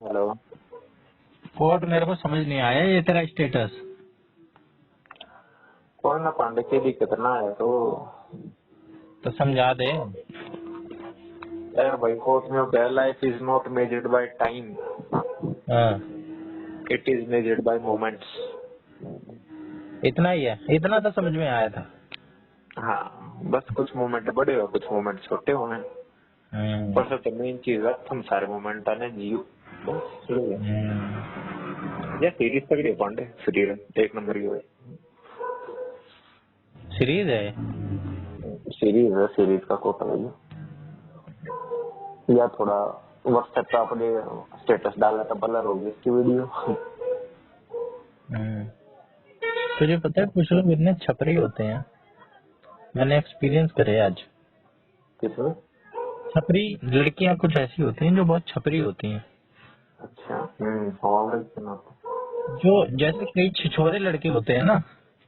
Hello. Code मेरे को समझ नहीं आया ये तेरा स्टेटस। कोई ना पांडे की दिक्कत ना है तो तो समझा दे। यार भाई कोर्ट में कह life is not measured by time, हाँ, it is measured by moments. इतना ही है, इतना तो समझ में आया था। हाँ, बस कुछ मोमेंट बड़े हो कुछ मोमेंट छोटे हो हैं, हम्म, पर सबसे मेन चीज है तुम सारे मोमेंट आने जियो बस ये है। हम्म। ये सीरीज तगड़ी है पांडे, सीरीज एक नंबर की है। सीरीज है। सीरीज है, सीरीज का कोटा है। या थोड़ा व्हाट्सएप पे अपने स्टेटस डाला था ब्लर हो गई इसकी वीडियो। हम्म। तुझे पता है कुछ लोग इतने छपरी होते हैं, मैंने एक्सपीरियंस करे आज। किसमें? छपरी लड़कियां कुछ ऐसी होती हैं जो बहुत छपरी होती हैं। अच्छा। और सुना। जो जैसे कई छिछोरे लड़के होते हैं ना,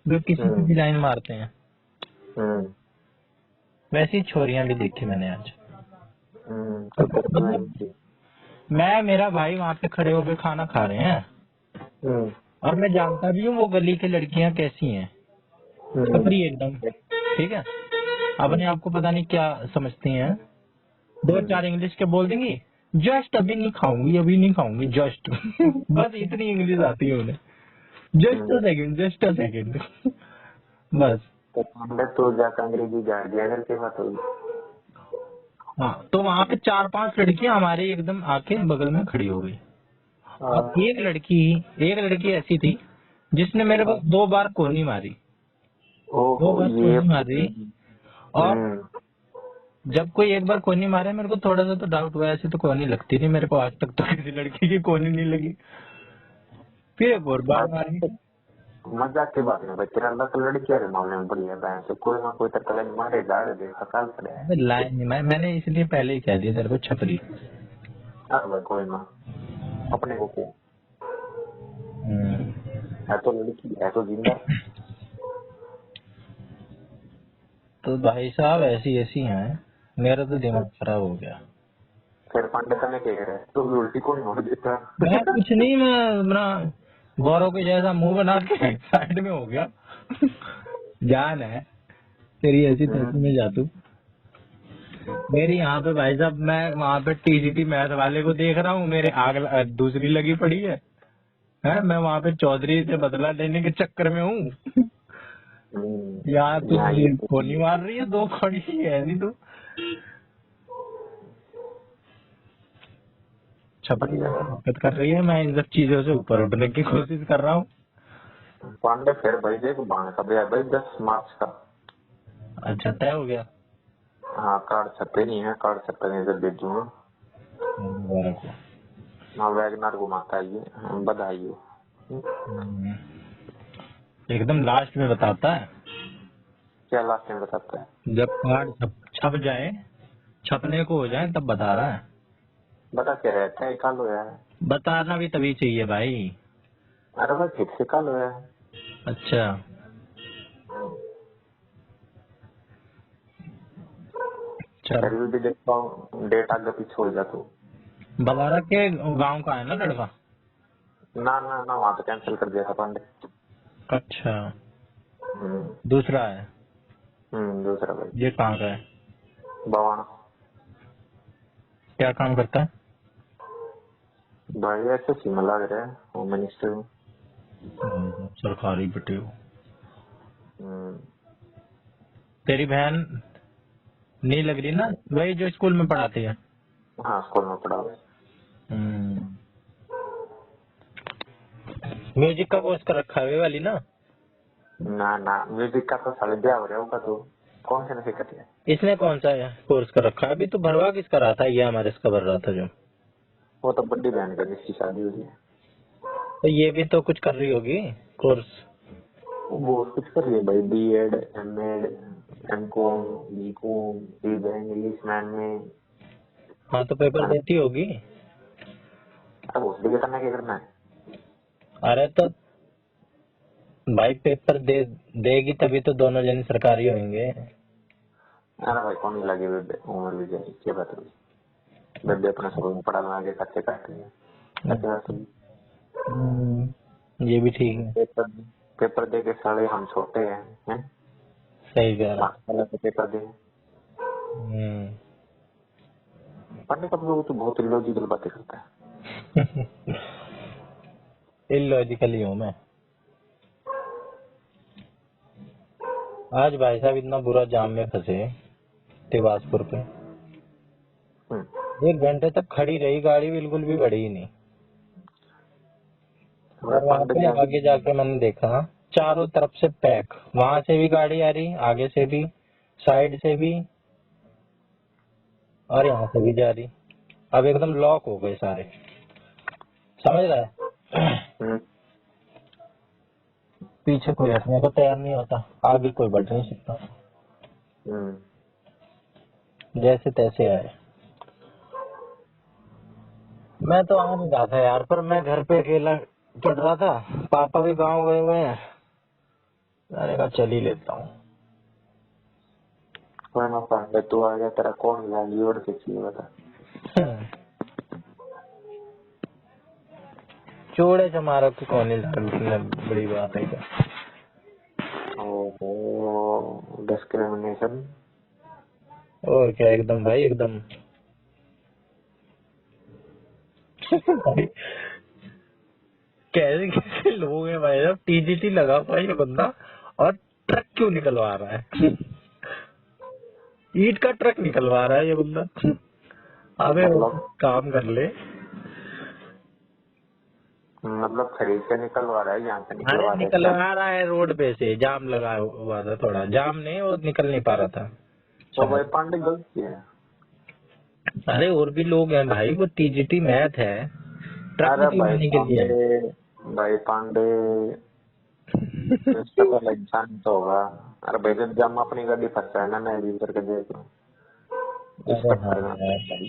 जो किसी की भी लाइन मारते हैं, हम्म। वैसी छोरियां भी देखी मैंने आज। तो तेरे को लाइन मतलब थी। मैं मेरा भाई वहाँ पे खड़े होकर खाना खा रहे हैं, हम्म। और मैं जानता भी हूँ वो गली की लड़कियां कैसी हैं, हम्म। छपरी एकदम। ठीक है, अपने आप को पता नहीं क्या समझती हैं, दो हम्म। चार इंग्लिश के बोल देंगी। जस्ट अभी नहीं खाऊंगी, अभी नहीं खाऊंगी, जस्ट बस इतनी इंग्लिश आती है उन्हें। Just a hmm. Second, just a second बस। तो हमने तो जाकर अंग्रेजी झाड़ दिया करके बात होगी। हाँ, तो वहाँ पे चार पांच लड़कियां हमारे एकदम आके बगल में खड़ी हो गई। अब हाँ। एक लड़की ऐसी थी जिसने मेरे को हाँ। 2 बार कोनी मारी, दो ओहो बार ये। कोनी मारी। और हम्म। जब कोई एक बार कोनी मारे मेरे को थोड़ा सा तो डाउट हुआ, ऐसे तो कोनी लगती नहीं मेरे को, आज तक तो किसी लड़की की कोनी नहीं लगी। फिर एक और बार मारी। मजाक की बात नहीं भाई, तेरा अल्लाह तो लड़कियां के मामले में बढ़िया बहन से कोई ना कोई तो लाइन मारे जा रहे थे सकाल पड़े है। अबे लाइन नहीं, मैंने इसलिए पहले ही कह दिया तेरे को छपरी। अरे भाई कोई ना, अपने को क्या हम्म। है, तो लड़की है तो जिंदा। तो भाई साहब ऐसी ऐसी हैं, मेरा तो दिमाग खराब हो गया। फिर पांडे ने क्या करे तो उल्टी को नहीं मोड़ देता। मैं कुछ नहीं, मैं अपना गौरव के जैसा मुंह बना के साइड में हो गया। जान है तेरी ऐसी हम्म। तैसी में जा तू। मेरी यहाँ पे भाई साहब, मैं वहाँ पे टीजीटी मैथ वाले को देख रहा हूँ, मेरे आग दूसरी लगी पड़ी है मैं वहाँ पे चौधरी से बदला लेने के चक्कर में हूँ। यहाँ तू यहाँ ये गोली मार रही है, दो खड़ी है नहीं तू। छपरी जैसी हरकत कर रही है, मैं इन सब चीजों से ऊपर उठने की कोशिश कर रहा हूँ। पांडे फिर भाई देखो बाण का भैया भाई 10 मार्च का। अच्छा, तय हो गया। हाँ कार्ड छपे नहीं है, कार्ड छपे नहीं तो भेजूंगा। मुबारक हो। हाँ वैगनार घुमाता है, बधाई हो। हम्म, एकदम लास्ट में बताता है, क्या लास्ट में बताता है? जब कार्ड छप जाए, छपने को हो जाए तब बता रहा है। बता क्या रहता है कल होया है। बताना भी तभी चाहिए भाई। अरे भाई फिर से कल होया है। अच्छा, चल। फिर भी देखता हूँ डेट आगे पीछे हो जा तो। बलारा के गांव का है ना लड़का। ना ना ना वहाँ तो कैंसिल कर दिया था पांडे। अच्छा, हम्म। दूसरा है। दूसरा भाई ये कहाँ का है, बवाना। क्या काम करता है। भाई ऐसे सीमा लग रहा है होम मिनिस्टर में। सरकारी बेटे हो। हम्म। तेरी बहन नहीं लग रही ना, वही जो स्कूल में पढ़ाती है। हाँ स्कूल में पढ़ा हुआ म्यूजिक का कोर्स कर रखा है, वे वाली ना। है। ना ना म्यूजिक का तो साले ब्याह हो रहा होगा तो कौन से नशे करते हैं। इसने कौन सा कोर्स कर रखा है, अभी तो भरवा किसका रहा था, ये हमारे इसका भर रहा था जो। वो तो बड़ी बहन का जिसकी शादी हुई है। तो ये भी तो कुछ कर रही होगी कोर्स। वो कुछ कर रही है भाई, B.Ed M.Ed M.Com B.Com English man में। हाँ, तो पेपर देती होगी। अब उस भी करना क्या करना है। अरे तो भाई पेपर देगी तभी तो दोनों जन सरकारी होंगे। अरे भाई कौन लगे हुए उम्र भी जाए क्या बात हुई। बेबे अपने स्कूल में पढ़ा लगा के खर्चे काट रही है। अच्छा तो ये भी ठीक है। पेपर पेपर दे के साले हम छोटे हैं? सही कह रहा। मास्टर के पेपर दे पढ़ने का लोग तो बहुत इलॉजिकल बातें करता है। इलॉजिकल ही हूँ मैं। आज भाई साहब इतना बुरा जाम में फंसे टिवासपुर पे, 1 घंटे तक खड़ी रही गाड़ी, बिल्कुल भी बढ़ी ही नहीं। और वहाँ पंडित पे जी आगे जाके मैंने देखा चारों तरफ से पैक, वहां से भी गाड़ी आ रही, आगे से भी, साइड से भी, और यहाँ से भी जा रही। अब एकदम लॉक हो गए सारे, समझ रहा है। पीछे कोई हटने को तैयार नहीं होता, आगे कोई बढ़ नहीं सकता, जैसे तैसे आए। मैं तो आ नहीं रहा था यार, पर मैं घर पे अकेला चढ़ रहा था, पापा भी गाँव गए हुए हैं, मैंने कहा चल ही लेता हूँ। कोई ना पंडित तू आ गया, तेरा कौन लाली ओढ़ के चाहिए बता। चोड़े चमारों की कौन बड़ी बात है क्या। ओहो डिस्क्रिमिनेशन। और क्या, एकदम भाई एकदम। भाई कैसे कैसे लोग हैं भाई साहब, टीजीटी लगा हुआ ये बंदा और ट्रक क्यों निकलवा रहा है। ईट का ट्रक निकलवा रहा है ये बंदा। अबे मतलब काम कर ले। मतलब खरीद के निकलवा रहा है, यहाँ से अरे निकलवा रहा है क्या? निकलवा रहा है रोड पे से, जाम लगा हुआ था, थोड़ा जाम नहीं, वो निकल नहीं पा रहा था तो भाई शायद। पांडे गलती है। अरे और भी लोग हैं भाई, वो टीजीटी मैथ है, ट्रक अरे भाई निकलवाने के लिए है। पांडे, भाई पांडे इसका पहले इंसान तो होगा। अरे भाई जब जब अपनी गाड़ी फंसा है ना, मैं भी करके देख रहा हूँ इस अरे हाँ चक्कर में। यार।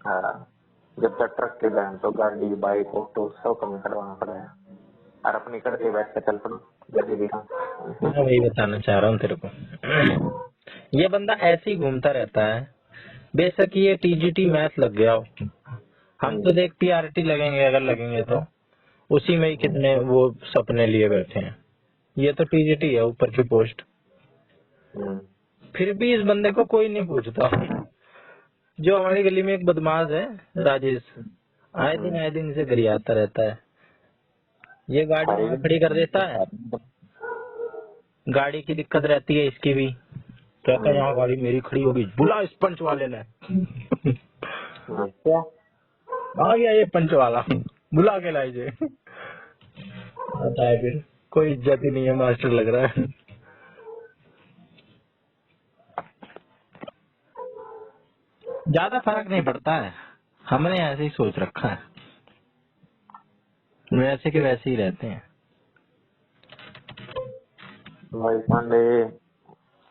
हाँ जब तक ट्रक के जाए तो गाड़ी बाइक ऑटो सब कम करवाना पड़ा है। और अपनी करके बैठ के चल पड़ो गाड़ी दिखा। मैं वही बताना चाह रहा हूँ तेरे को, ये बंदा ऐसे ही घूमता रहता है, बेशक ये टीजीटी मैथ लग गया हो। हम तो देख पीआरटी लगेंगे, अगर लगेंगे तो उसी में ही कितने वो सपने लिए बैठे हैं। ये तो टीजीटी है ऊपर की पोस्ट, फिर भी इस बंदे को कोई नहीं पूछता। जो हमारी गली में एक बदमाश है राजेश, आए दिन इसे गरियाता रहता है। ये गाड़ी वहाँ खड़ी कर देता है, गाड़ी की दिक्कत रहती है इसकी भी, कहता है यहाँ गाड़ी मेरी खड़ी होगी, बुला इस पंच वाले ने। क्या आ गया ये पंच वाला, बुला के लाइए। आता है फिर, कोई इज्जत ही नहीं है, मास्टर लग रहा है। ज्यादा फर्क नहीं पड़ता है, हमने ऐसे ही सोच रखा है, वैसे के वैसे ही रहते हैं। भाई पांडे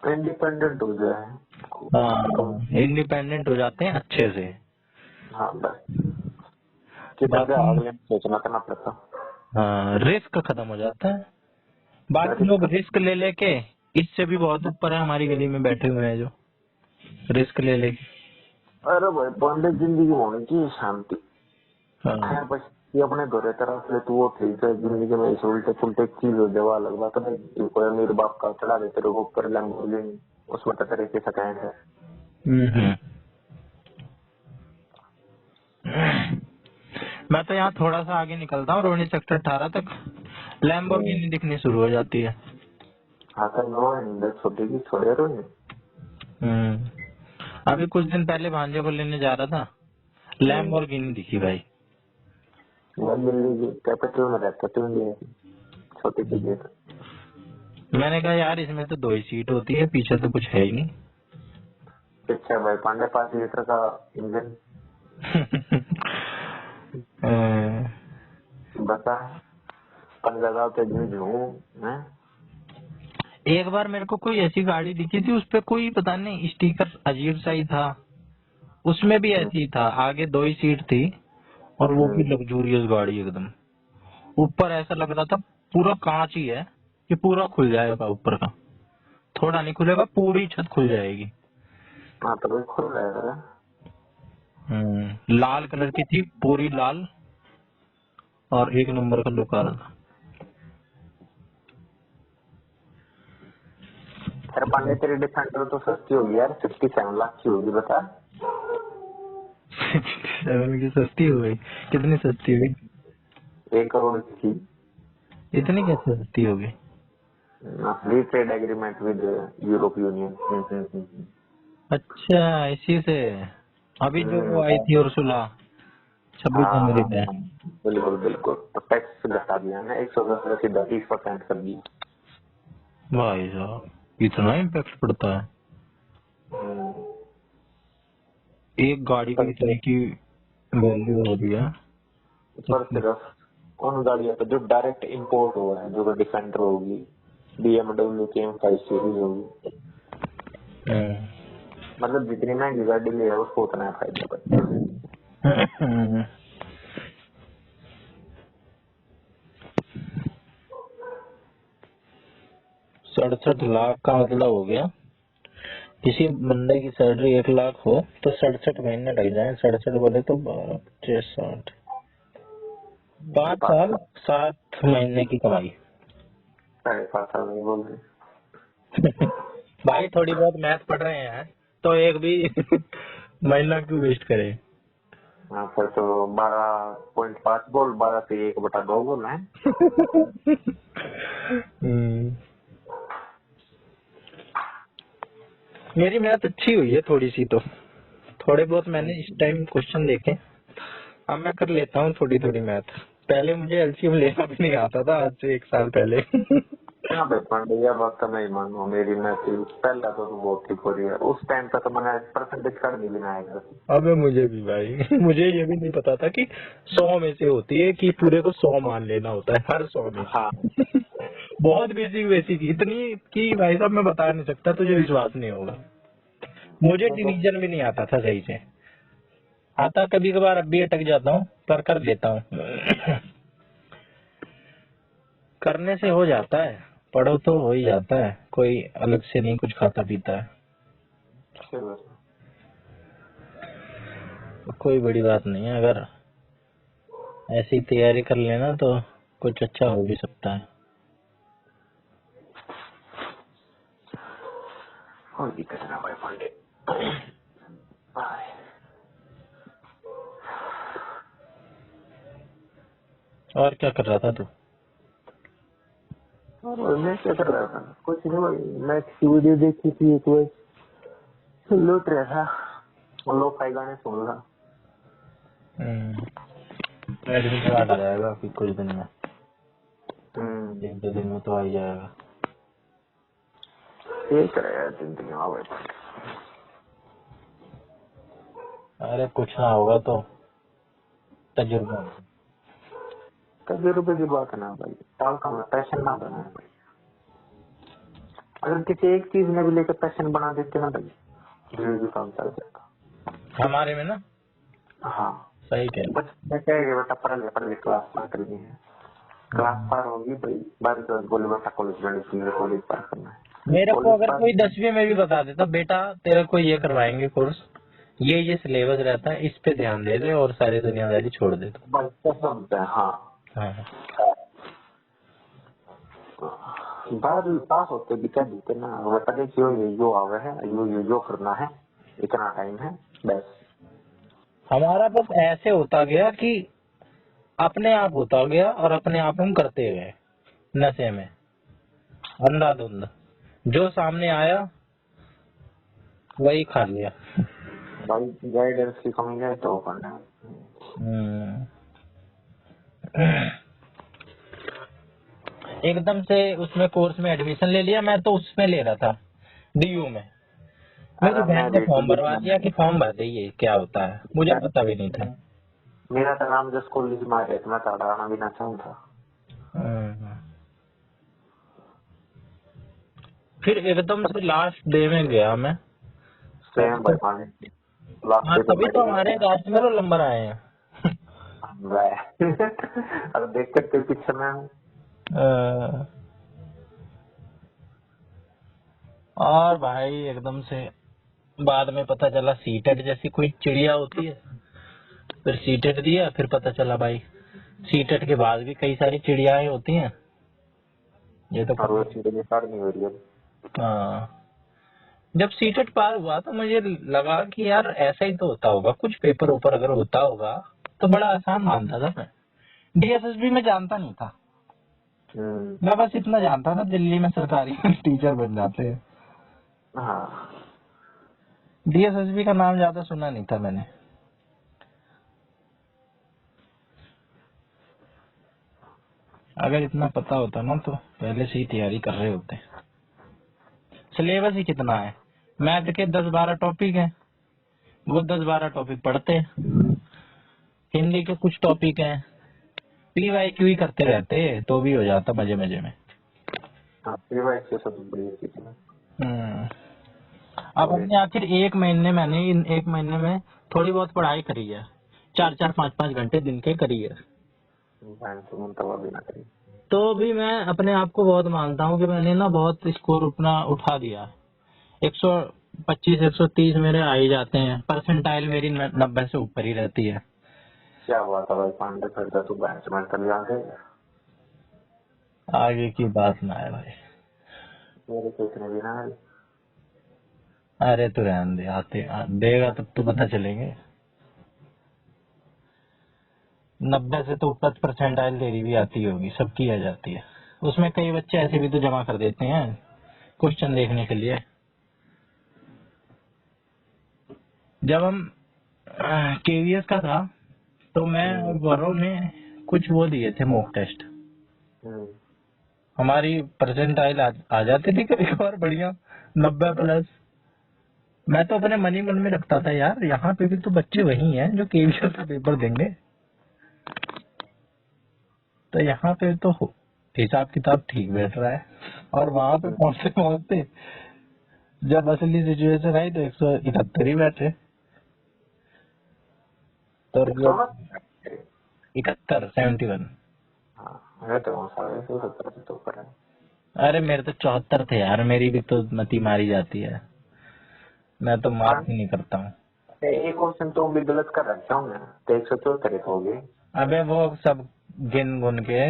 इंडिपेंडेंट हो जाए। हाँ इंडिपेंडेंट हो जाते हैं अच्छे से। हाँ बस कि बंदे बाकी अगले में सोचना करना पड़ता। हाँ रिस्क खत्म हो जाता है। बाकी लोग रिस्क ले लेके, इससे भी बहुत ऊपर है हमारी गली में बैठे हुए हैं जो रिस्क ले लेके। अरे भाई पांडे जिंदगी होनी चाहिए शांति। हाँ खैर बस ये अपने घरे तरफ से तू वो ठीक है, जिंदगी में इसे उल्टे पुल्टे चीज हो जाए अलग बात है। कोई मेरे बाप का चढ़ा दे तेरे को ऊपर लैम्बोर्गिनी, उसमें तो तरीके से कहें है। मैं तो यहाँ थोड़ा सा आगे निकलता हूँ, रोहिणी सेक्टर 18 तक, लैम्बोर्गिनी दिखनी शुरू हो जाती है। हाँ सर नो छोटी की छोड़े रोनी। अभी कुछ दिन पहले भांजे को लेने जा रहा था, लैम्बोर्गिनी दिखी भाई। दिल्ली कैपिटल में रहता तू, ये छोटी सी गेट। मैंने कहा यार इसमें तो 2 ही सीट होती है, पीछे तो कुछ है ही नहीं। अच्छा भाई पांडे 5 लीटर का इंजन बता 15,000 के दिन हूँ। एक बार मेरे को कोई ऐसी गाड़ी दिखी थी, उस पे कोई पता नहीं स्टिकर अजीब सा ही था, उसमें भी ऐसी ही था, आगे 2 ही सीट थी और वो भी लग्जूरियस गाड़ी एकदम। ऊपर ऐसा लग रहा था पूरा कांच ही है कि पूरा खुल जाएगा, ऊपर का थोड़ा नहीं खुलेगा, पूरी छत खुल जाएगी। हाँ तो खुल जाएगा। लाल कलर की थी, पूरी लाल, और 1 नंबर का लुक आ रहा था। खैर पांडे तेरी डिफेंडर तो सस्ती होगी यार, 67 लाख की होगी बता। 7 की सस्ती हो गई? कितनी सस्ती हुई? 1 करोड़ की। इतनी कैसे सस्ती हो गई? Free trade agreement with Europe union. अच्छा, इसी से। अभी जो वो आई थी उर्सुला 26 जनवरी हाँ पे। बिल्कुल बिल्कुल, तो टैक्स घटा दिया ना 110 से सीधा 30% कर दिया। भाई साहब इतना इम्पैक्ट पड़ता है? एक गाड़ी की इतने की वैल्यू हो रही है। पर सिर्फ उन गाड़ियों पे जो डायरेक्ट इंपोर्ट हुआ है, जो डिफेंडर होगी, BMW की M5 सीरीज होगी, मतलब जितनी महंगी गाड़ी ले है उसको उतना फायदा पड़ता है। 67 लाख का मतलब हो गया, किसी बंदे की सैलरी 1 लाख हो तो 67 महीने लग जाए। 67 बोले तो 12, 25, 60, 5 साल 7 महीने की कमाई। 5.5 साल नहीं बोल रहे। भाई थोड़ी बहुत मैथ पढ़ रहे हैं तो एक भी महीना क्यों वेस्ट करें? हाँ फिर तो 12.5 बोल, 12 से 1/2 बोल है। मेरी मैथ अच्छी हुई है थोड़ी सी तो, थोड़े बहुत मैंने इस टाइम क्वेश्चन देखे, अब मैं कर लेता हूँ थोड़ी थोड़ी मैथ। पहले मुझे एलसीएम लेना भी नहीं आता था, आज से 1 साल पहले। हाँ भाई पांडे, बात तो नहीं मानो मेरी, मैं पहला तो बहुत ठीक हो रही है, उस टाइम पे तो मैंने परसेंटेज कार्ड नहीं बनाया। अबे मुझे भी भाई मुझे ये भी नहीं पता था कि 100 में से होती है कि पूरे को 100 मान लेना होता है हर 100 में। हाँ बहुत बेसिक इतनी कि भाई साहब मैं बता नहीं सकता, तुझे विश्वास नहीं होगा। मुझे डिवीजन भी नहीं आता था सही से, आता कभी कभार, अब भी अटक जाता हूँ पर कर लेता हूँ। करने से हो जाता है, पढ़ो तो हो ही जाता है, कोई अलग से नहीं कुछ खाता पीता है, तो कोई बड़ी बात नहीं है। अगर ऐसी तैयारी कर लेना तो कुछ अच्छा हो भी सकता है। और भी करना भाई पांडे। और क्या कर रहा था तू? और मैं क्या कर रहा था, कुछ नहीं भाई, मैं किसी वीडियो देखी थी एक, वही लौट रहा था, लो फाई गाने सुन रहा। एडमिट कार्ड आ जाएगा फिर कुछ दिन में, 1-2 दिन में तो आ ही जाएगा। ये करेगा जिंदगी में भाई। अरे कुछ ना होगा तो तजुर्बा। तजुर्बे की बात है ना भाई, साल का पैशन ना बना है भाई। अगर किसी एक चीज में भी लेकर पैशन बना देते ना भाई, भी काम चल जाएगा हमारे में ना। हाँ सही कह बस मैं कहेगा बेटा पढ़ ले क्लास पार करनी है, क्लास पार होगी भाई, 12 बोले बेटा कॉलेज पार करना है। मेरे को कॉलेज अगर पार कोई 10वीं में भी बता देता बेटा तेरे को ये करवाएंगे कोर्स, ये सिलेबस रहता है, इस पे ध्यान दे दे और सारी दुनियादारी छोड़ दे तो। बस कैसा होता है। हाँ हाँ। 12वीं पास होते भी कह देते ना, बेटा देखियो यो आवे है, यो करना है, इतना टाइम है बस। हमारा बस ऐसे होता गया कि अपने आप होता गया और अपने आप हम करते गए, नशे में अंधाधुंध, जो सामने आया वही खा लिया। भाई गाइडेंस की कमी है तो करना है। एकदम से उसमें कोर्स में एडमिशन ले लिया, मैं तो उसमें ले रहा था डीयू में। मेरी बहन ने फॉर्म भरवा दिया कि फॉर्म भर दे, ये क्या होता है मुझे पता भी नहीं था। मेरा तो नाम जो कॉलेज में आया था, मैं ताड़ाना भी ना चाहूँ था। फिर एकदम से लास्ट डे में गया मैं। सेम भाई पानी लास्ट हाँ डे तभी तो हमारे लास्ट में नंबर आए हैं। अब देख कर पीछे में हूँ। और भाई एकदम से बाद में पता चला सीटेट जैसी कोई चिड़िया होती है, फिर सीटेट दिया, फिर पता चला भाई सीटेट के बाद भी कई सारी चिड़ियाएं होती हैं, ये तो और वो चीजें स्टार्ट नहीं हो रही है। हाँ। जब सीटेट पार हुआ तो मुझे लगा कि यार ऐसा ही तो होता होगा, कुछ पेपर ऊपर अगर होता होगा तो बड़ा आसान मानता था मैं। डीएसएसबी में जानता नहीं था मैं, बस इतना जानता था दिल्ली में सरकारी टीचर बन जाते हैं। हाँ डीएसएसबी का नाम ज्यादा सुना नहीं था मैंने। अगर इतना पता होता ना तो पहले से ही तैयारी कर रहे होते। सिलेबस ही कितना है, मैथ के 10-12 टॉपिक हैं, वो 10-12 टॉपिक पढ़ते हैं। हिंदी के कुछ टॉपिक हैं, पीवाईक्यू ही करते रहते तो भी हो जाता मजे मजे में। हाँ, PY से सबसे बड़ी चीज है। हम्म। अब हमने आखिर मैंने इन 1 महीने में थोड़ी बहुत पढ़ाई करी है, 4-4 5-5 घंटे दिन के करी है। बैंक से मुंतवा भी ना करी। तो भी मैं अपने आप को बहुत मानता हूँ कि मैंने ना बहुत स्कोर अपना उठा दिया। 125-130 मेरे आ ही जाते हैं, परसेंटाइल मेरी 90 से ऊपर ही रहती है। क्या हुआ था भाई पांडे, फिर तो तू बैंक में कर जाते। आगे की बात ना है भाई। मेरे तो इतने भी ना है। अरे तू रहने दे, देगा तब तो पता चलेंगे। 90 से तो ऊपर परसेंटाइल तेरी भी आती होगी, सबकी आ जाती है। उसमें कई बच्चे ऐसे भी तो जमा कर देते हैं क्वेश्चन देखने के लिए। जब हम केवीएस का था तो मैं और गौरव ने कुछ वो दिए थे मॉक टेस्ट, हमारी परसेंटाइल आ जाती थी कभी कभार बढ़िया, 90+। मैं तो अपने मन ही मन में रखता था यार यहाँ पे भी तो बच्चे वही हैं जो केवीएस का पेपर देंगे, तो यहाँ पे तो हिसाब किताब ठीक बैठ रहा है। और वहां पे पहुंचते पहुंचते जब असली सिचुएशन आई तो 171 ही बैठे। तो 71। हाँ तो वो साढ़े 170 से तो ऊपर है। अरे मेरे तो 74 थे यार, मेरी भी तो मती मारी जाती है, मैं तो मार्क ही नहीं करता हूँ। एक क्वेश्चन तो भी गलत कर रखा हूँ मैं, तो 174 हो गए। अबे वो सब गिन गुन के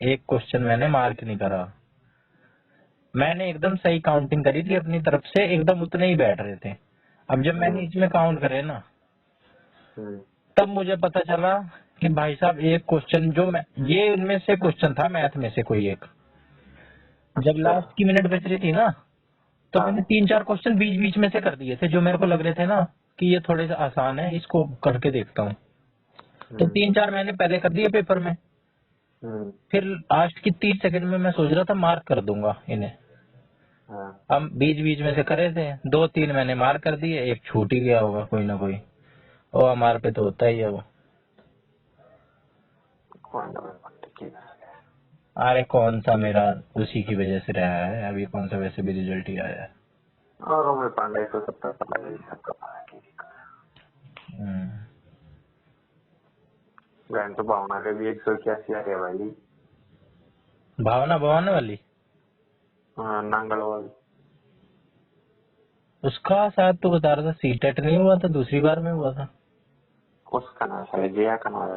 एक क्वेश्चन मैंने मार्क नहीं करा, मैंने एकदम सही काउंटिंग करी थी अपनी तरफ से, एकदम उतने ही बैठ रहे थे। अब जब मैंने इसमें काउंट करे ना तब मुझे पता चला कि भाई साहब एक क्वेश्चन जो मैं, ये उनमें से क्वेश्चन था मैथ में से कोई एक, जब लास्ट की मिनट बच रही थी ना तो मैंने 3-4 क्वेश्चन बीच बीच में से कर दिए थे जो मेरे को लग रहे थे ना कि ये थोड़े से आसान है, इसको करके देखता हूँ। तो 3-4 मैंने पहले कर दिए पेपर में, फिर लास्ट की 30 सेकंड में मैं सोच रहा था मार्क कर दूंगा इन्हें। हम बीच बीच में से करे थे, 2-3 मैंने मार्क कर दिए, एक छूट ही गया होगा कोई ना कोई, और हमारे पे तो होता ही है वो। अरे कौन सा मेरा उसी की वजह से रहा है, अभी कौन सा वैसे भी रिजल्ट ही आया है। और उमें पांडे को सबका पता है, सबका पता है। बहन तो भावना के भी 181 आ रहे भाई। भावना भवन वाली, नांगल वाली। उसका शायद तो बता रहा था सीटेट नहीं हुआ था, दूसरी बार में हुआ था। उसका नाम है जया का नाम है।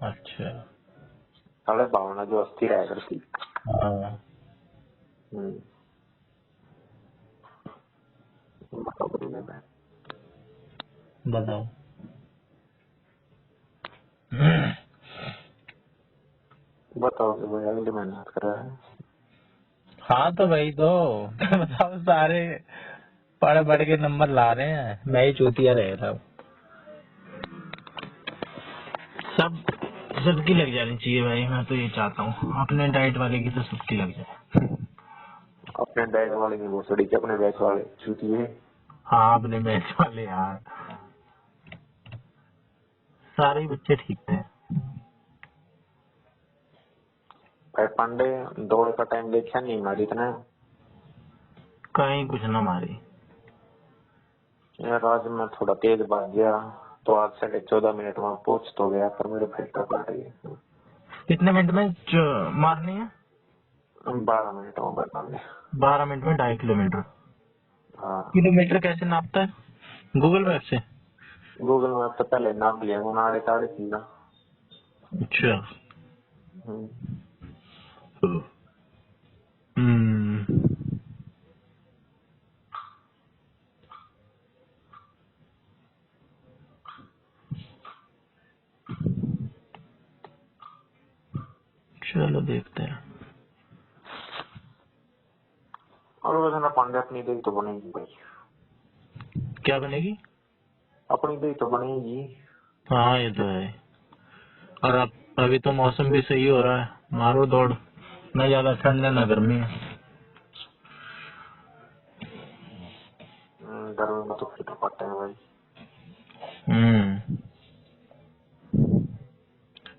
अच्छा साले भावना जो अस्थिर है करती। हाँ बताओ। बताओ कि भाई अगली मेहनत कर रहा है। हाँ तो भाई तो बताओ, सारे पढ़ पढ़ के नंबर ला रहे हैं, मैं ही चूतिया रह रहा हूँ। सबकी लग जानी चाहिए भाई, मैं तो ये चाहता हूँ अपने डाइट वाले की तो सबकी लग जाए। अपने डाइट वाले की भोसड़ी के, अपने बैच वाले चूतिए। हाँ अपने बैच वाले यार, सारे ही बच्चे ठीक थे। भाई पांडे दौड़ का टाइम देखा नहीं हमारी इतना। कहीं कुछ ना मारी यार आज मैं थोड़ा तेज भाग गया तो आज 14.5 मिनट में पहुंच तो गया, पर मेरे फिर तक काट गया। कितने मिनट में मारनी है? 12 मिनट में बता दे। 12 मिनट में 2.5 किलोमीटर। हाँ किलोमीटर कैसे नापता है? गूगल मैप से? गूगल मैप तो पहले नाप लिया, वो नाड़े ताड़े सीधा। अच्छा। हम्म, हम्म। चलो देखते हैं। और वैसे ना पांडे अपनी दही तो बनेगी भाई, क्या बनेगी? अपनी दही तो बनेगी। हाँ ये तो है। और अब अभी तो मौसम भी सही हो रहा है, मारो दौड़, ना ज्यादा ठंड है ना गर्मी है। गर्मी में तो फिर तो पड़ते हैं भाई। हम्म।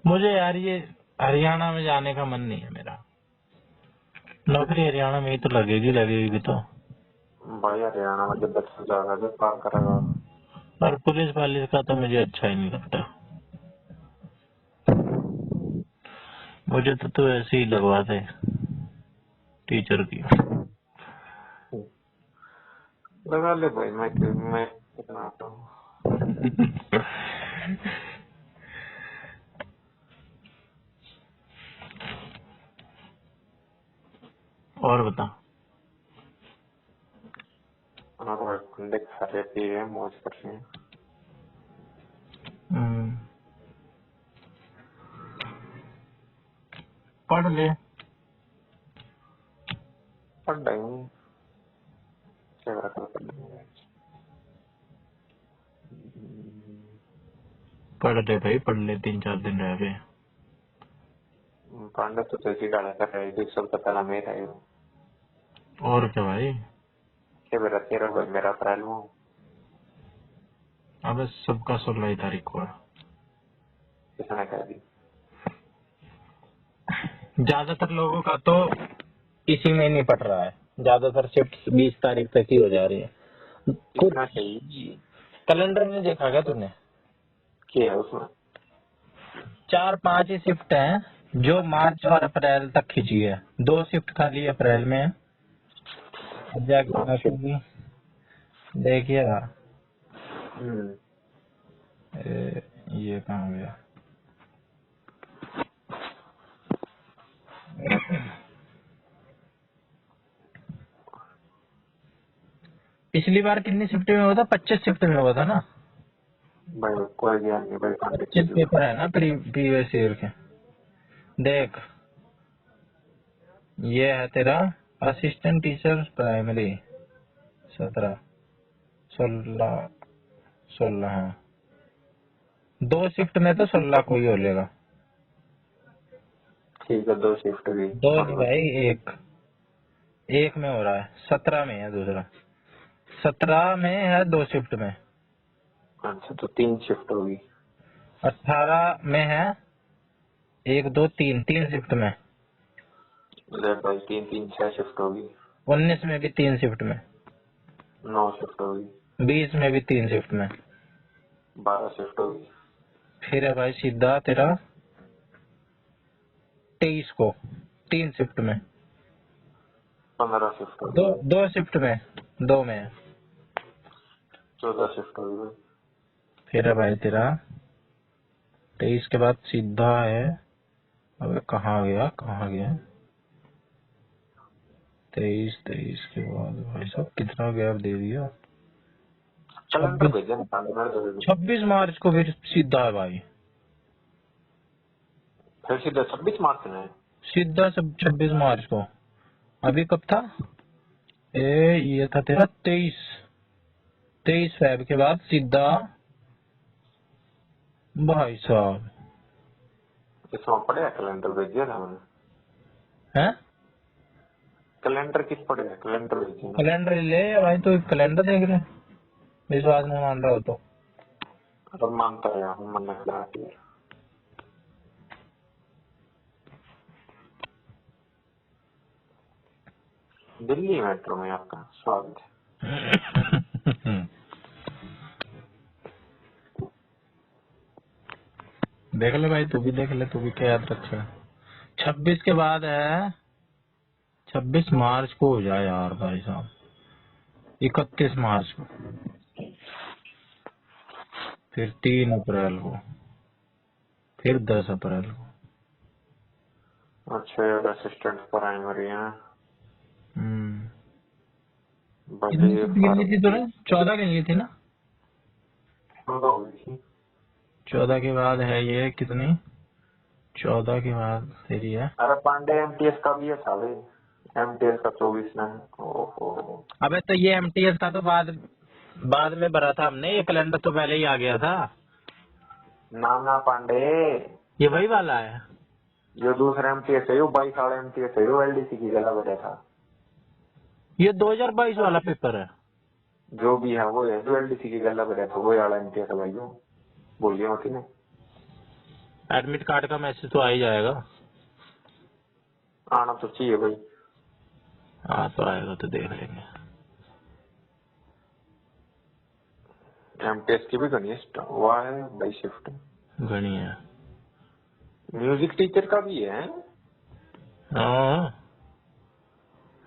मुझे यार ये हरियाणा में जाने का मन नहीं है मेरा। नौकरी हरियाणा में ही तो लगेगी, लगेगी तो। भाई हरियाणा में जब बच्चा जाएगा जब पार करेगा। और पुलिस वाले का तो मुझे अच्छा ही नहीं लगता। मुझे तो ऐसे ही लगवाते टीचर की। लगा ले भाई, मैं कितना आता हूँ। और बता। हाँ तो ठंडे खा रहे पी रहे हैं, मौज कर रहे हैं। हम्म, पढ़ ले। पढ़ रहे हैं, क्या करा कर पढ़ रहे हैं। पढ़ ले भाई, पढ़ ले, 3-4 दिन रह गए। पांडे तो जैसी डाला कर रहे हैं, सब पता ना मेरा है। और क्या भाई। क्या मेरा 13 भाई मेरा अप्रैल में। अब सबका 16 तारीख को है। किसने कह दी? ज्यादातर लोगों का तो इसी में नहीं पड़ रहा है, ज्यादातर शिफ्ट 20 तारीख तक ही हो जा रही है। कुछ कितना चाहिए? कैलेंडर में देखा क्या तूने? क्या है उसमें? 4-5 ही शिफ्ट हैं जो मार्च और अप्रैल तक खींची है। 2 शिफ्ट खाली अप्रैल में है। अब जाके अच्छा। बाकी देखिएगा। हम्म, ये कहाँ गया? पिछली बार कितनी शिफ्ट में हुआ था? 25 शिफ्ट में हुआ था ना। भाई कोई ज्ञान नहीं भाई पांडे 25 किसी को। पेपर है ना प्रीवियस ईयर के। देख, ये है तेरा असिस्टेंट टीचर प्राइमरी 17, 16, 16। हाँ, 2 शिफ्ट में तो 16 को ही हो लेगा। ठीक है, 2 शिफ्ट भी। 2 हाँ नहीं भाई। भाई, एक में हो रहा है। 17 में है दूसरा। 17 में है 2 शिफ्ट में। अच्छा तो 3 शिफ्ट होगी। 18 में है 1, 2, 3, 3 शिफ्ट में। ले भाई 3 3 6 शिफ्ट होगी। 19 में भी 3 शिफ्ट में। 9 शिफ्ट होगी। 20 में भी 3 शिफ्ट में। 12 शिफ्ट होगी। फिर है भाई सीधा तेरा 23 को 3 शिफ्ट में। 15 शिफ्ट होगी दो भाई। 2 शिफ्ट में, 2 में है। 14 शिफ्ट होगी भाई। फिर है भाई तेरा 23 के बाद सीधा है। अबे कहाँ गया, कहाँ गया? 23 के बाद भाई साहब कितना गैप दे दिया। कैलेंडर 26 भेजे ना पांडे मेरे को। 26 मार्च को फिर सीधा है भाई। फिर सीधे 26 मार्च में है। सीधा सब 26 मार्च को। अभी कब था? ये था तेरा 23 फेब के बाद सीधा भाई साहब। इसमें पड़ेगा कैलेंडर भेजिए ना मैंने। है कैलेंडर किस पड़ेगा? कैलेंडर भेजिए ना। कैलेंडर ले या भाई, तो कैलेंडर देख ले, विश्वास नहीं मान रहा हो तो। अब मानता है हूँ, मन में करा दिया। दिल्ली मेट्रो में आपका स्वागत है। देख ले भाई, तू भी देख ले, तू भी क्या याद रखेगा। 26 के बाद है, 26 मार्च को हो जाए यार भाई साहब। 31 मार्च को, फिर 3 अप्रैल को, फिर 10 अप्रैल को। अच्छा यार असिस्टेंट प्राइमरी है। कितनी बड़ी शिफ्ट गिनी थी तूने? 14 गिनी थी ना? 14 के बाद है ये कितनी? 14 के बाद तेरी है। अरे पांडे एमटीएस का भी है साले। एमटीएस का 24 ना है। ओहो। अबे तो ये एमटीएस का तो बाद में भरा था हमने, ये कैलेंडर तो पहले ही आ गया था। नाना पांडे। ये वही वाला है। जो दूसरा एमटीएस है, वो 22 वाला एमटीएस है, वो एलडीसी की जगह बजा था। ये 2022 वाला पेपर है। जो भी है वो है, जो एलडीसी की गला बजा था, वो वाला एमटीएस है भाई। बोलिए होती ने। एडमिट कार्ड का मैसेज तो आ ही जाएगा। आना तो चाहिए भाई। हाँ तो आएगा तो देख लेंगे। एमटीएस की भी घनिष्ठ हुआ है भाई शिफ्ट। घनी है। म्यूजिक टीचर का भी है। हाँ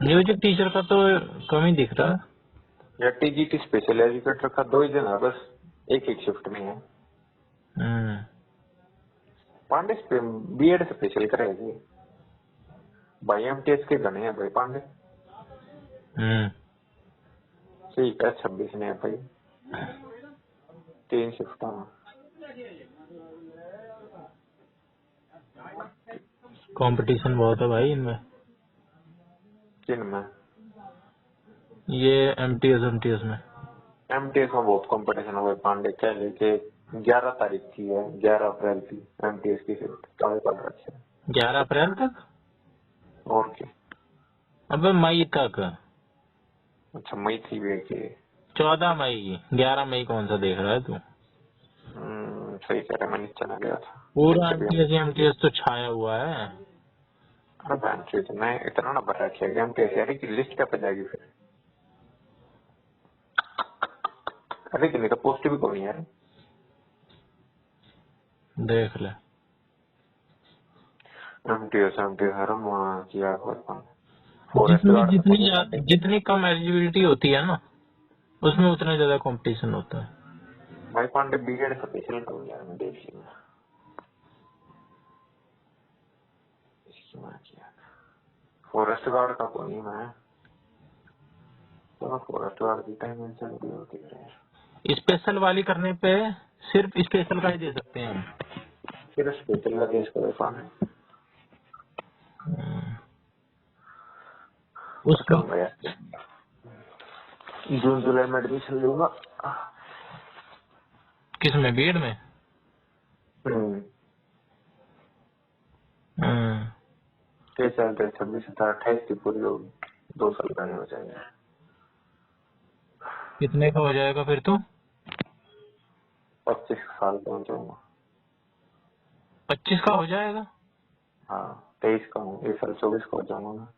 म्यूजिक टीचर का तो कम ही दिख रहा है। या टीजीटी स्पेशल एजुकेटर का 2 ही दिन है बस, एक एक शिफ्ट में है। पांडे बीएड स्पेशल करेगी भाई। एमटीएस के घने हैं भाई पांडे। ठीक है 26 ने है भाई, 3 शिफ्ट। कंपटीशन बहुत है भाई इनमें। किन में? ये एमटीएस में। एमटीएस में बहुत कंपटीशन हो गए पांडे। कह लेके 11 तारीख की है, 11 अप्रैल की एमटीएस की शिफ्ट चालू कर रखी है। 11 अप्रैल तक? और क्या? अबे मई तक। अच्छा मई थी वे की। 14 मई की। 11 मई कौन सा देख रहा है तू? सही कह रहा, मैं नीचे ना गया था। पूरा नीचे भी एमटीएस तो छाया हुआ है। मैं इतना ना भर रखिया कि एमटीएस यार की लिस्ट क्या पे जाएगी फिर। अरे कितने का पोस्ट भी कमी यार। देख ले। एमटीएस हर वहाँ किया फॉरेस्ट जितनी गार्ड का जितनी कमी ज्या- पांडे। जितनी कम एलिजिबिलिटी होती है ना, उसमें उतना ज्यादा कंपटीशन होता है। भाई पांडे बीएड स्पेशल करूँ यार, मैं देख लिया इसकी माँ किया। फॉरेस्ट गार्ड का कोई नहीं मैं तो फॉरेस्ट गार्ड की टाइम से लगी होती है। स्पेशल वाली करने पे सिर्फ स्पेशल का ही दे सकते हैं हम। फिर स्पेशल का केस करे पाने उसका करूंगा यार। जून जुलाई में एडमिशन लूंगा। किस में? बीएड में? हम्म। कई साल तक 26 17 28 की पूरी होगी, 2 साल का नहीं हो जाएगा। कितने का हो जाएगा फिर तो? 25 साल का हो जाऊंगा। 25 का हो जाएगा? हाँ 23 का हूँ, इस साल 24 का हो जाऊंगा ना।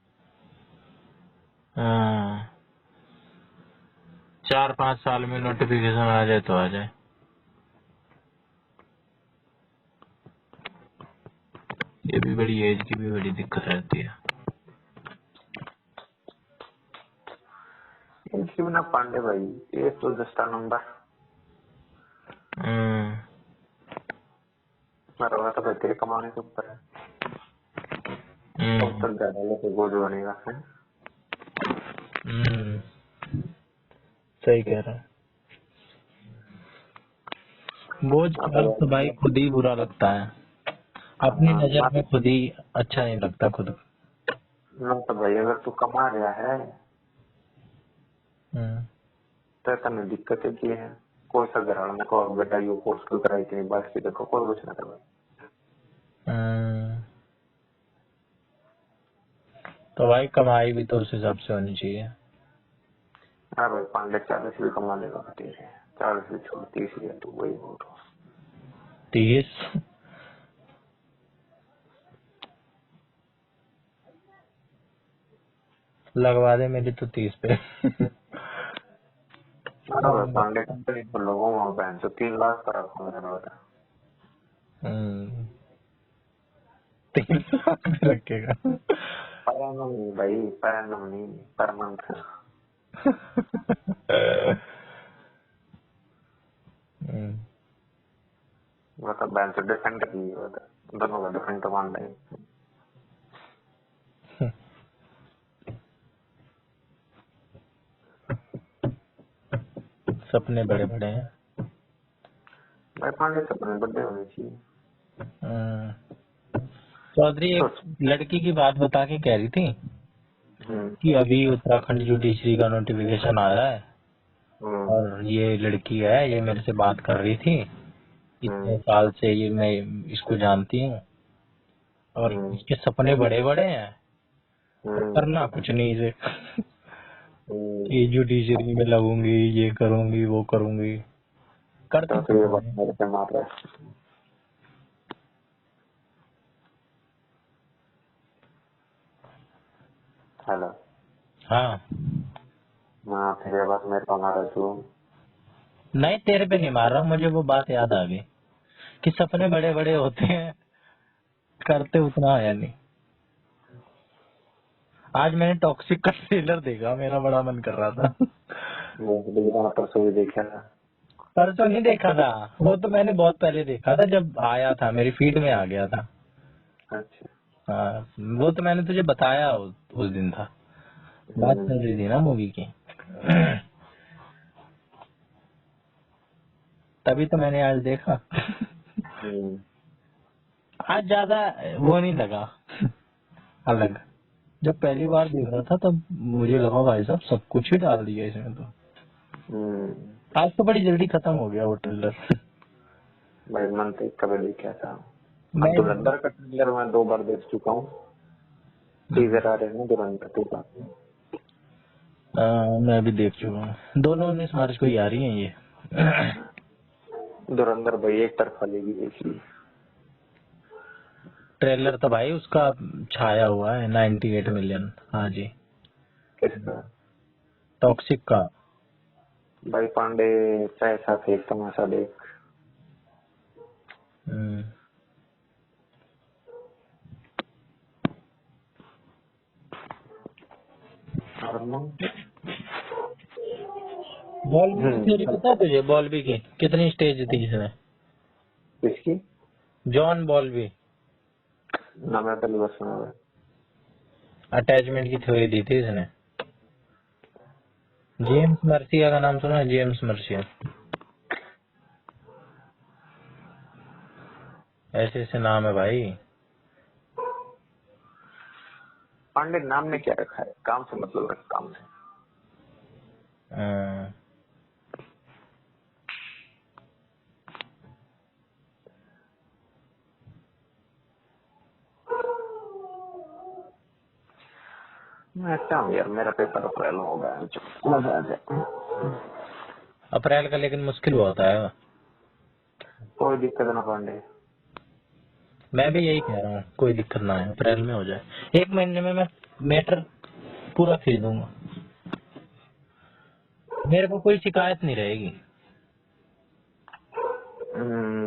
4-5 साल में नोटिफिकेशन आ जाए तो आ जाए। ये भी बड़ी एज की भी बड़ी दिक्कत रहती है। इसकी बिना पांडे भाई, ये तो दस्ता नंबर मेरा तो तेरे कमाने के ऊपर है। तब तक ज्यादा लेके बोझ बनेगा है। सही कह रहा है। बोझ का तो भाई खुद ही बुरा लगता है। अपनी नजर में खुद ही अच्छा नहीं लगता खुद। ना तो भाई अगर तू कमा रहा है तो तने दिक्कत है की है। कोई सा घर वाला को बेटा यो कोर्स क्यों कराई थी, बात की देखो कोई कुछ ना करवा। तो भाई कमाई भी तो उस हिसाब से होनी चाहिए। हाँ भाई 5 लाख 40 भी कमा लेगा तेरे, 40 भी छोड़ 30 ही है तू वही बोल रहा। 30 लगवा दे मेरी तो 30 पे। हाँ भाई पांडे कंपनी पर लोगों में बहन तो 3 लाख का रखा मैंने बता। 3 लाख में रखेगा? पर एनम नहीं भाई, पर एनम नहीं, पर मंथ। मतलब बैंक से डिफेंड की दोनों का डिफरेंट तो मान रहे। सपने बड़े बड़े हैं। भाई पांडे सपने बड़े होने चाहिए। चौधरी एक सोच। लड़की की बात बता के कह रही थी हम्म, कि अभी उत्तराखंड जुडिशरी का नोटिफिकेशन आया है हम्म, और ये लड़की है, ये मेरे से बात कर रही थी, इतने हम्म, साल से ये मैं इसको जानती हूँ और हम्म, इसके सपने बड़े बड़े हैं और हम्म, करना कुछ नहीं इसे। हम्म। कि जुडिशरी में लगूंगी, ये करूंगी, वो करूंगी, करती तो कुछ फिर ये बात नहीं। मेरे पे मार रहा है। हेलो। हाँ, हाँ, फिर ये बात मेरे पे मार रहा है तू। नहीं तेरे पे नहीं मार रहा, मुझे वो बात याद आ गई कि सपने बड़े बड़े होते हैं, करते उतना है नहीं। आज मैंने टॉक्सिक का ट्रेलर देखा, मेरा बड़ा मन कर रहा था। मैं परसों भी देखा था। परसों नहीं देखा था, वो तो मैंने बहुत पहले देखा था, जब आया था मेरी फीड में आ गया था। अच्छा। हाँ, वो तो मैंने तुझे बताया उस दिन था, बात हम्म, चल रही थी ना मूवी की। तभी तो मैंने आज देखा। हम्म। आज ज्यादा वो नहीं लगा अलग। जब पहली बार देख रहा था तब मुझे लगा भाई साहब सब कुछ ही डाल दिया इसमें तो। हम्म। आज तो बड़ी जल्दी खत्म हो गया वो ट्रेलर। भाई मन तो कभी देखा था। मैं अब धुरंधर का ट्रेलर मैं 2 बार देख चुका हूँ। टीजर आ रहे हैं ना धुरंधर 2 का। मैं भी देख चुका हूँ, दोनों 19 मार्च को ही आ रही है ये। धुरंधर भाई एक तरफा लेगी देखी। ट्रेलर तो भाई उसका छाया हुआ है 98 मिलियन। हाँ जी, किसका? टॉक्सिक का। भाई पांडे पैसा फेंक तमाशा देख। हम्म, और बॉल्बी की थ्योरी पता है तुझे? बॉल्बी की कितनी स्टेज थी इसमें? किसकी? जॉन बॉल्बी ना मैं पहली बार सुना है। अटैचमेंट की थ्योरी दी थी इसने। जेम्स मर्सिया का नाम सुना है? जेम्स मर्सिया, ऐसे ऐसे नाम है भाई। पांडे नाम ने क्या रखा है? काम से मतलब रख काम से। अ, मैं अच्छा हूँ यार, मेरा पेपर अप्रैल में होगा। मजा आ जाए। अप्रैल का लेकिन मुश्किल बहुत है। कोई दिक्कत ना पांडे। मैं भी यही कह रहा हूँ, कोई दिक्कत ना है, अप्रैल में हो जाए। 1 महीने में मैं मैटर पूरा खींच दूंगा, मेरे को कोई शिकायत नहीं रहेगी।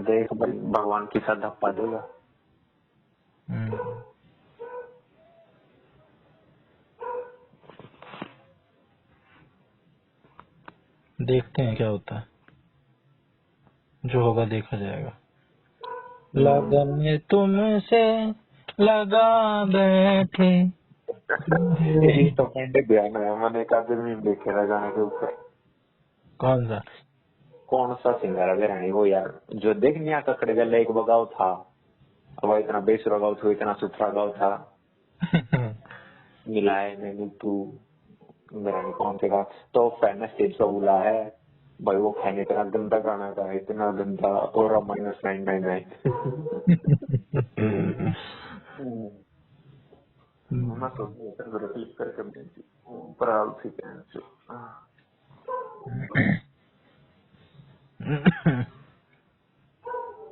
देख भाई भगवान की साथ धप्पा देगा। हम्म, देखते हैं क्या होता है, जो होगा देखा जाएगा। लगन तुमसे लगा बैठे ये तो पांडे ध्यान है, मैंने एक आधे मीम देखे था गाने के ऊपर। कौन सा? कौन सा सिंगर है रानी वो यार, जो देख नहीं आता कड़े गले एक बगाव था। अब इतना बेसुरा गाँव था, इतना सुथरा गाँव था। मिलाए मैंने तू मेरा नहीं कौन से का। तो फैन ने स्टेज पर बुला है। भाई वो फैन इतना गंदा गाना था, इतना गंदा। और -999। मैं तो क्लिक करके भेजी ऊपर आलसी कैंसिल।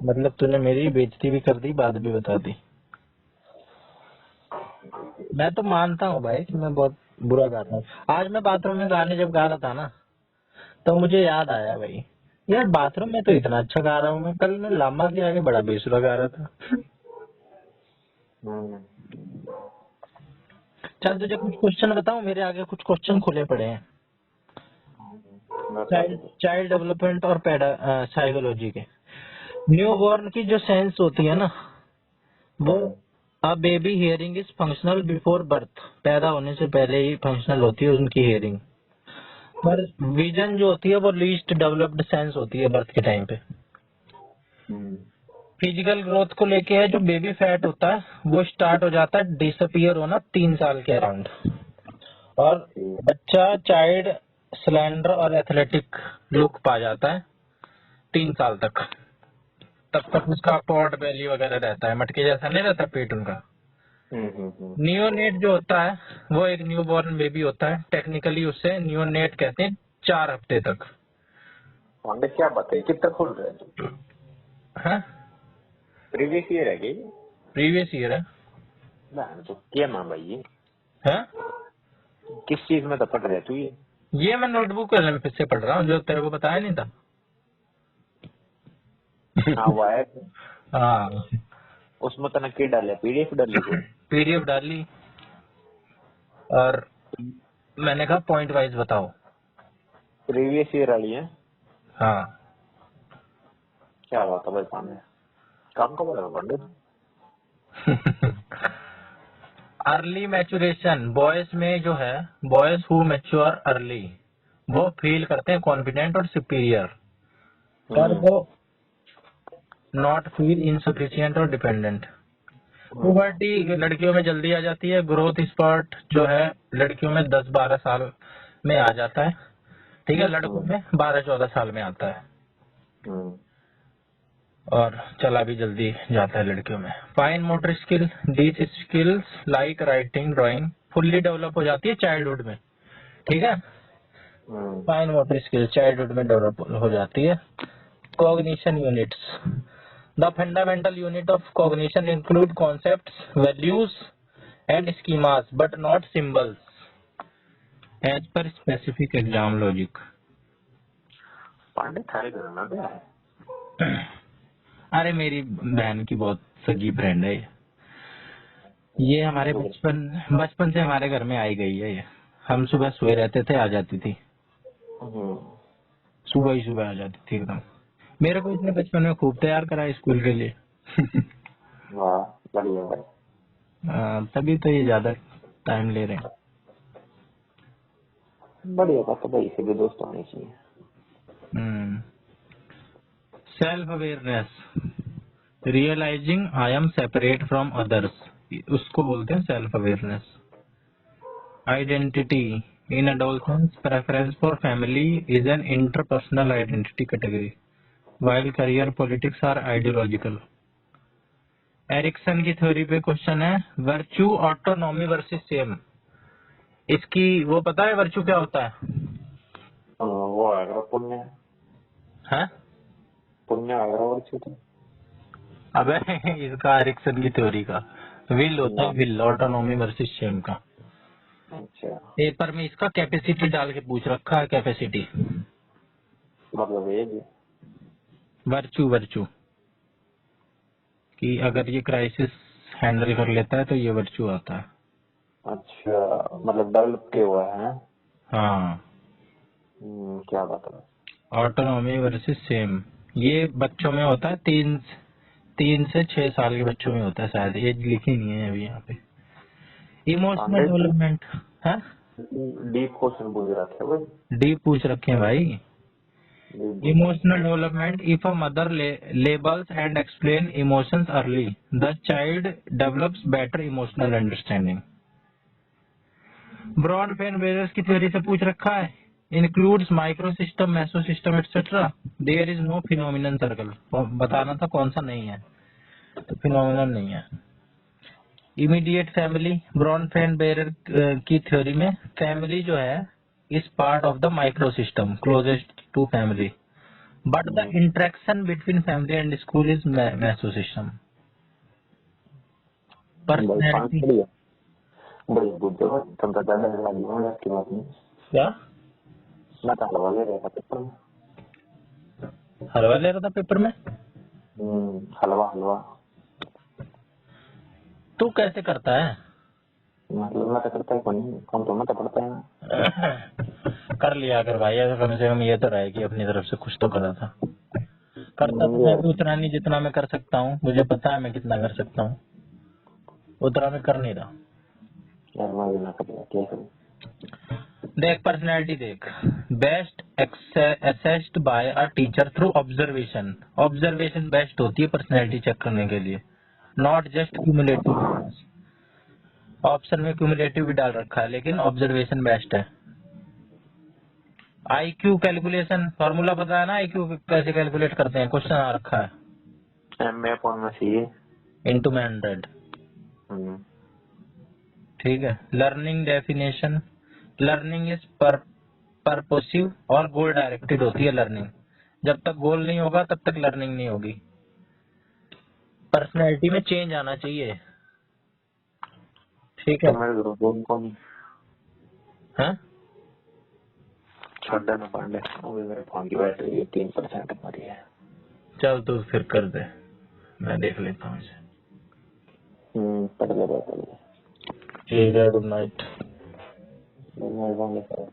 मतलब तूने मेरी बेइज्जती भी कर दी, बात भी बता दी। मैं तो मानता हूँ भाई कि मैं बहुत बुरा गाता हूँ। आज मैं बाथरूम में गाने जब गा रहा था ना, तो मुझे याद आया भाई, यार बाथरूम में तो इतना अच्छा गा रहा हूँ मैं, कल मैं लामा के आगे बड़ा बेसुरा गा रहा था। चल तुझे कुछ क्वेश्चन बताऊं, मेरे आगे कुछ क्वेश्चन खुले पड़े हैं, चाइल्ड चाइल्ड डेवलपमेंट और साइकोलॉजी के। न्यू बॉर्न की जो सेंस होती है ना, वो a baby hearing is functional before birth, पैदा होने से पहले ही फंक्शनल होती है उनकी हियरिंग। पर विजन जो होती है वो लीस्ट डेवलप्ड सेंस होती है बर्थ के टाइम पे। फिजिकल ग्रोथ को लेके है, जो बेबी फैट होता है वो स्टार्ट हो जाता है डिसअपियर होना 3 साल के अराउंड, और बच्चा चाइल्ड स्लेंडर और एथलेटिक लुक पा जाता है 3 साल तक। तब तक उसका पॉट बेली वगैरह रहता है, मटके जैसा नहीं रहता पेट उनका। नियोनेट जो होता है वो एक न्यू बॉर्न बेबी होता है, टेक्निकली उससे नियोनेट कहते हैं 4 हफ्ते तक। पांडे क्या बताइए कितना खोल रहे हैं? है प्रीवियस ईयर है कि प्रीवियस ईयर है। तो क्या नाम भाई ये है किस चीज में तो पढ़ रहे तू ये मैं नोटबुक में फिर से पढ़ रहा हूँ, जो तेरे को बताया नहीं था। हाँ वो है। हाँ, उसमें तो की डाले पीडीएफ डाली कोई पीडीएफ डाली और मैंने कहा पॉइंट वाइज बताओ। प्रीवियस ईयर वाली है। हाँ। क्या बात है भाई पांडे, काम कब लगा पांडे? अर्ली मैचुरेशन बॉयज में जो है, बॉयज हु मैच्योर अर्ली वो फील करते हैं कॉन्फिडेंट और सुपीरियर, पर वो नॉट फील इनसफिशिएंट और डिपेंडेंट। पुबर्टी लड़कियों में जल्दी आ जाती है, ग्रोथ स्पर्ट जो है लड़कियों में 10-12 साल में आ जाता है, ठीक है, लड़कों में 12-14 साल में आता है, और चला भी जल्दी जाता है लड़कियों में। Fine motor skill, these skills like writing drawing fully develop हो जाती है चाइल्डहुड में, ठीक है। फाइन मोटर स्किल चाइल्डहुड में डेवलप हो जाती है। Cognition units, the fundamental unit of cognition include concepts, values and schemas but not symbols as per specific exam logic. Pandey थारे घर में क्या है? अरे मेरी बहन की बहुत सगी फ्रेंड है ये हमारे बचपन से हमारे घर में आई गई है ये। हम सुबह सोए रहते थे, आ जाती थी, सुबह ही सुबह आ जाती थी एकदम। मेरे को इसने बचपन में खूब तैयार करा स्कूल के लिए। वाह बढ़िया भाई, तभी तो ये ज्यादा टाइम ले रहे हैं। बढ़िया बात है भाई, इसे भी दोस्त होने चाहिए। Self awareness, realising I am separate from others, उसको बोलते हैं self awareness. Identity, in adolescence preference for family is an interpersonal identity category while career politics are ideological। Erikson की थ्योरी पे क्वेश्चन है, वर्च्यू ऑटोनॉमी वर्सेस सेम, इसकी वो पता है वर्च्यू क्या होता है? वो आएगा पुण्य, है पुण्य आएगा और छूट। अबे इसका एरिक्सन की थ्योरी का विल होता है, विल ऑटोनॉमी वर्सेस सेम का। अच्छा पेपर में इसका कैपेसिटी डाल के पूछ रखा है, कैपेसिटी मतलब ये वर्च्यू, वर्च्यू कि अगर ये क्राइसिस हैंडल कर लेता है तो ये वर्च्यू आता है। अच्छा मतलब डेवलप किया हुआ है। हाँ, क्या बात है। ऑटोनॉमी वर्सेस सेम ये बच्चों में होता है, 3 से 6 साल के बच्चों में होता है शायद, एज लिखी नहीं है अभी यहाँ पे। इमोशनल डेवलपमेंट है, डीप क्वेश्चन पूछ रहा था भाई, डीप पूछ रखे हैं भाई। Emotional development, if a mother labels and explain emotions early the child develops better emotional understanding. Bronfenbrenner's की थ्योरी से पूछ रखा है, includes micro system, meso system etcetera, there is no phenomenon circle, बताना था कौन सा नहीं है, तो फिनोमिनन नहीं है। Immediate family, Bronfenbrenner की थ्योरी में फैमिली जो है is part of the micro system closest to family but the interaction between family and school is meso system. Personality बड़ी बुद्धि हो तुम तो ज्यादा लगी हो यार की बात नहीं। क्या मैं तो हलवा ले रहा था पेपर में। हलवा ले रहा था पेपर में? हलवा हलवा तू कैसे करता है? मतलब मैं तो करता है कौन, कौन तो मैं तो पढ़ता है। कर लिया कर भाई, ऐसा कम से कम ये तो रहे कि अपनी तरफ से कुछ तो करा था। करता तो मैं भी उतना नहीं जितना मैं कर सकता हूँ, मुझे पता है मैं कितना कर सकता हूँ, उतना मैं कर नहीं रहा। यार मैं भी ना कर लिया, क्या करूं? देख पर्सनैलिटी देख, best assessed by a teacher through observation. Observation best होती है पर्सनैलिटी चेक करने के लिए, नॉट जस्ट क्यूमुलेटिव। ऑप्शन में क्यूमुलेटिव भी डाल रखा है लेकिन ऑब्जर्वेशन बेस्ट है। आईक्यू कैलकुलेशन फॉर्मूला पता है ना, आईक्यू कैसे कैलकुलेट करते हैं, क्वेश्चन आ रखा है, MA/C। इनटू में 100। ठीक है। लर्निंग डेफिनेशन, लर्निंग इज परपोसिव और गोल डायरेक्टेड होती है लर्निंग। जब तक गोल नहीं होगा तब तक लर्निंग नहीं होगी। पर्सनैलिटी में चेंज आना चाहिए। ठीक है। तो मैं गोल को नहीं हाँ? छोड़ देना पांडे, वो भी मेरे फोन की बैटरी 3% हमारी है। चल तू फिर कर दे, मैं देख लेता हूँ इसे। पढ़ ले। ठीक है, गुड नाइट। मेहरबानी करो।